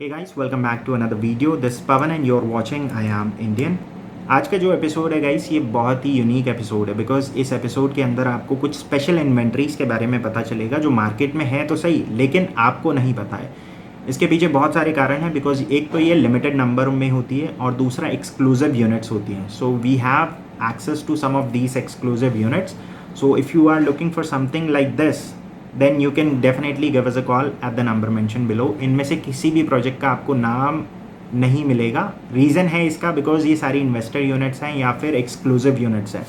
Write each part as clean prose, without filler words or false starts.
Hey guys, welcome back to another video. This is Pavan and you're watching I Am Indian. आज का जो episode है guys ये बहुत ही यूनिक एपिसोड है बिकॉज इस एपिसोड के अंदर आपको कुछ स्पेशल इन्वेंट्रीज के बारे में पता चलेगा जो मार्केट में है तो सही लेकिन आपको नहीं पता है। इसके पीछे बहुत सारे कारण हैं बिकॉज एक तो ये लिमिटेड नंबर में होती है और दूसरा एक्सक्लूसिव यूनिट्स होती हैं। So we have access to some of these exclusive units. So if you are looking for something like this then you can definitely give us a call at the number mention below. इनमें से किसी भी project का आपको नाम नहीं मिलेगा। Reason है इसका बिकॉज ये सारी इन्वेस्टर यूनिट्स हैं या फिर एक्सक्लूसिव यूनिट्स हैं।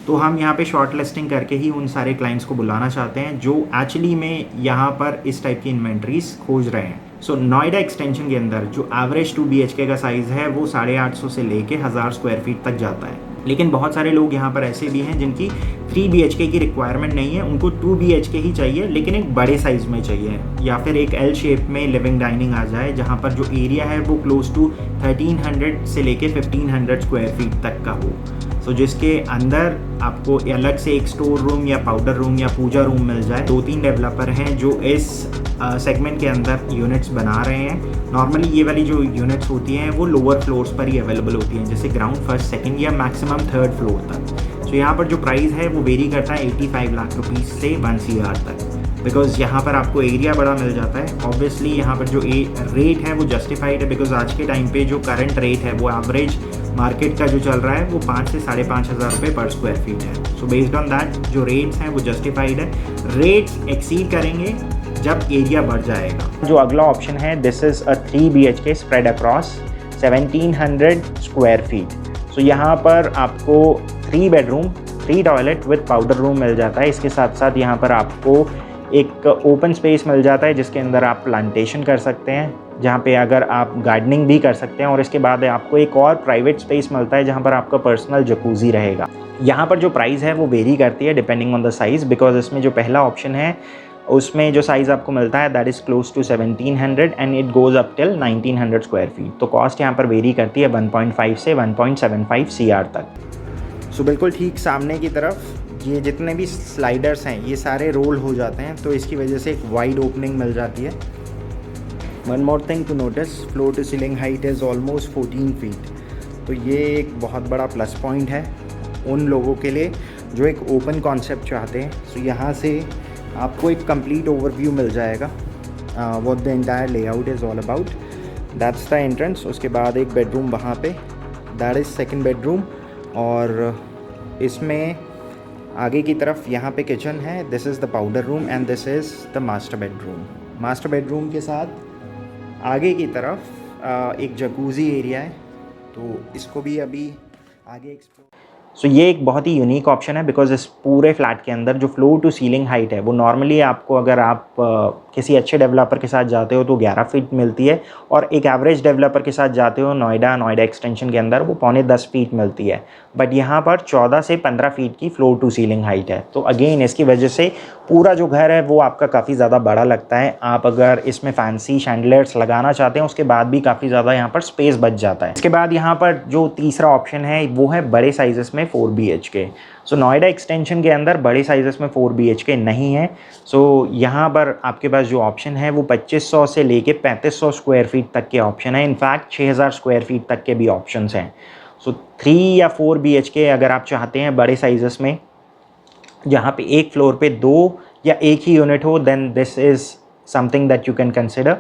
तो हम यहाँ पे शॉर्ट लिस्टिंग करके ही उन सारे क्लाइंट्स को बुलाना चाहते हैं जो एक्चुअली में यहाँ पर इस टाइप की इन्वेंट्रीज खोज रहे हैं। सो नोएडा एक्सटेंशन के अंदर जो एवरेज 2 BHK का साइज़ है वो 850 से लेके 1000 स्क्वायर फीट तक जाता है। लेकिन बहुत सारे लोग यहाँ पर ऐसे भी हैं जिनकी 3 BHK की रिक्वायरमेंट नहीं है, उनको 2 BHK ही चाहिए लेकिन एक बड़े साइज़ में चाहिए या फिर एक L शेप में लिविंग डाइनिंग आ जाए जहाँ पर जो एरिया है वो क्लोज टू 1300 से लेके 1500 स्क्वायर फीट तक का हो। सो जिसके अंदर आपको अलग से एक स्टोर रूम या पाउडर रूम या पूजा रूम मिल जाए। 2-3 डेवलपर हैं जो इस सेगमेंट के अंदर यूनिट्स बना रहे हैं। नॉर्मली ये वाली जो यूनिट्स होती हैं वो लोअर फ्लोर्स पर ही अवेलेबल होती हैं, जैसे ग्राउंड, फर्स्ट, सेकंड या मैक्सिमम 3rd फ्लोर तक। सो यहाँ पर जो प्राइस है वो वेरी करता है 85 लाख रुपीज़ से 1 CR तक बिकॉज यहाँ पर आपको एरिया बड़ा मिल जाता है। ऑब्वियसली यहाँ पर जो रेट है वो जस्टिफाइड है बिकॉज आज के टाइम पे जो करंट रेट है वो एवरेज मार्केट का जो चल रहा है वो 5 से 5,500 रुपये पर स्क्वायर फीट है। सो बेस्ड ऑन दैट जो रेट्स हैं वो जस्टिफाइड है। रेट्स एक्सीड करेंगे जब एरिया बढ़ जाएगा। जो अगला ऑप्शन है this is a 3 BHK spread across 1700 square feet. So यहाँ पर आपको 3 bedroom 3 toilet with powder room मिल जाता है। इसके साथ साथ यहाँ पर आपको एक ओपन स्पेस मिल जाता है जिसके अंदर आप प्लांटेशन कर सकते हैं, जहाँ पे अगर आप गार्डनिंग भी कर सकते हैं। और इसके बाद आपको एक और प्राइवेट स्पेस मिलता है जहाँ पर आपका पर्सनल जकूज़ी रहेगा। यहाँ पर जो प्राइस है वो वेरी करती है depending on the size because इसमें जो पहला ऑप्शन है उसमें जो साइज़ आपको मिलता है that is close to 1700 and it goes up till 1900 square feet. तो कॉस्ट यहाँ पर वेरी करती है 1.5 से 1.75 CR तक। सो बिल्कुल ठीक सामने की तरफ ये जितने भी स्लाइडर्स हैं ये सारे रोल हो जाते हैं तो इसकी वजह से एक वाइड ओपनिंग मिल जाती है। One more thing to notice, floor to ceiling height is almost 14 feet. तो ये एक बहुत बड़ा प्लस पॉइंट है उन लोगों के लिए जो एक ओपन कॉन्सेप्ट चाहते हैं। सो यहाँ से आपको एक कंप्लीट ओवरव्यू मिल जाएगा what the entire layout is all about. That's the entrance. उसके बाद एक बेडरूम वहाँ पे, दैट इज़ सेकंड बेडरूम। और इसमें आगे की तरफ यहाँ पे किचन है, this is the powder room and this is the master bedroom. Master bedroom के साथ आगे की तरफ एक जकूज़ी एरिया है तो इसको भी अभी आगे एक्सप्लोर। सो ये एक बहुत ही यूनिक ऑप्शन है बिकॉज इस पूरे फ्लैट के अंदर जो फ्लोर टू सीलिंग हाइट है वो नॉर्मली आपको अगर आप किसी अच्छे डेवलपर के साथ जाते हो तो 11 फीट मिलती है और एक एवरेज डेवलपर के साथ जाते हो नोएडा एक्सटेंशन के अंदर वो 9.25 फीट मिलती है। बट यहाँ पर 14 से 15 फीट की फ्लोर टू सीलिंग हाइट है। तो अगेन इसकी वजह से पूरा जो घर है वो आपका काफ़ी ज़्यादा बड़ा लगता है। आप अगर इसमें फैंसी शैंडलियर्स लगाना चाहते हैं उसके बाद भी काफ़ी ज़्यादा यहाँ पर स्पेस बच जाता है। इसके बाद यहाँ पर जो तीसरा ऑप्शन है वो है बड़े साइजेस में 4 BHK। सो नोएडा एक्सटेंशन के अंदर बड़े साइजेस में 4 BHK नहीं है। सो यहाँ पर आपके पास जो ऑप्शन है वो 2500 से लेके 3500 स्क्वायर फीट तक के ऑप्शन है। इनफैक्ट 6000 स्क्वायर फीट तक के भी ऑप्शंस हैं। सो 3 या 4 BHK अगर आप चाहते हैं बड़े साइजेस में जहाँ पे एक फ्लोर पे 2 या एक ही यूनिट हो then this is something that you can consider.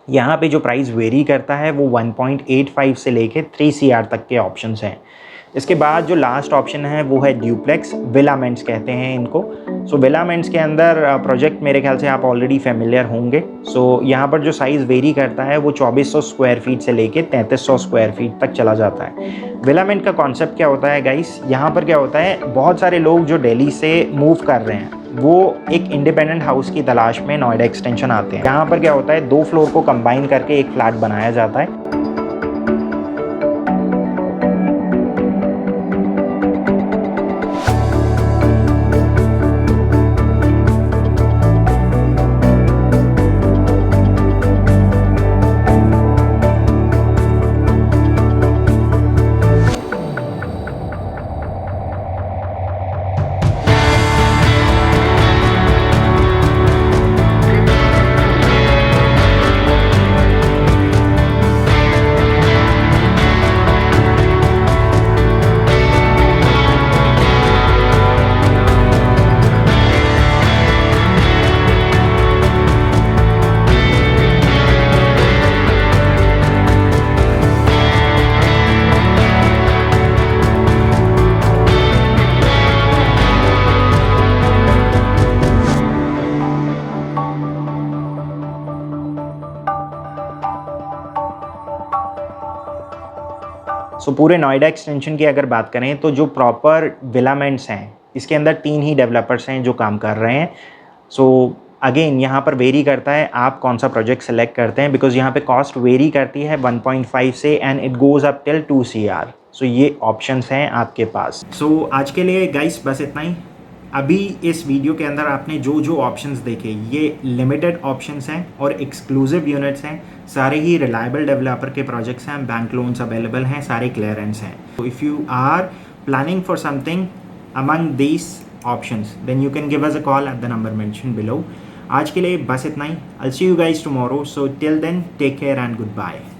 यहाँ पे जो प्राइस वेरी करता है वो 1.85 से लेके 3 CR तक के ऑप्शंस हैं। इसके बाद जो लास्ट ऑप्शन है वो है ड्यूप्लेक्स विलामेंट्स कहते हैं इनको। सो विलामेंट्स के अंदर प्रोजेक्ट मेरे ख्याल से आप ऑलरेडी फेमिलियर होंगे। सो यहाँ पर जो साइज़ वेरी करता है वो 2400 स्क्वायर फीट से लेके 3300 स्क्वायर फीट तक चला जाता है। विलामेंट का कॉन्सेप्ट क्या होता है गाइस, यहाँ पर क्या होता है बहुत सारे लोग जो दिल्ली से मूव कर रहे हैं वो एक इंडिपेंडेंट हाउस की तलाश में नोएडा एक्सटेंशन आते हैं। यहाँ पर क्या होता है 2 फ्लोर को कंबाइन करके एक फ्लैट बनाया जाता है। सो पूरे नोएडा एक्सटेंशन की अगर बात करें तो जो प्रॉपर विलामेंट्स हैं इसके अंदर 3 ही डेवलपर्स हैं जो काम कर रहे हैं। सो अगेन यहाँ पर वेरी करता है आप कौन सा प्रोजेक्ट सेलेक्ट करते हैं, बिकॉज यहाँ पे कॉस्ट वेरी करती है 1.5 से and it goes up till 2 CR। सो ये ऑप्शंस हैं आपके पास। सो आज के लिए गाइस बस इतना ही। अभी इस वीडियो के अंदर आपने जो जो ऑप्शंस देखे ये लिमिटेड ऑप्शंस हैं और एक्सक्लूसिव यूनिट्स हैं, सारे ही रिलायबल डेवलपर के प्रोजेक्ट्स हैं, बैंक लोन्स अवेलेबल हैं, सारे क्लियरेंस हैं। तो if you are planning for something among these options then you can give us a call at the number mentioned below। आज के लिए बस इतना ही। I'll see you guys tomorrow, so till then take care and goodbye।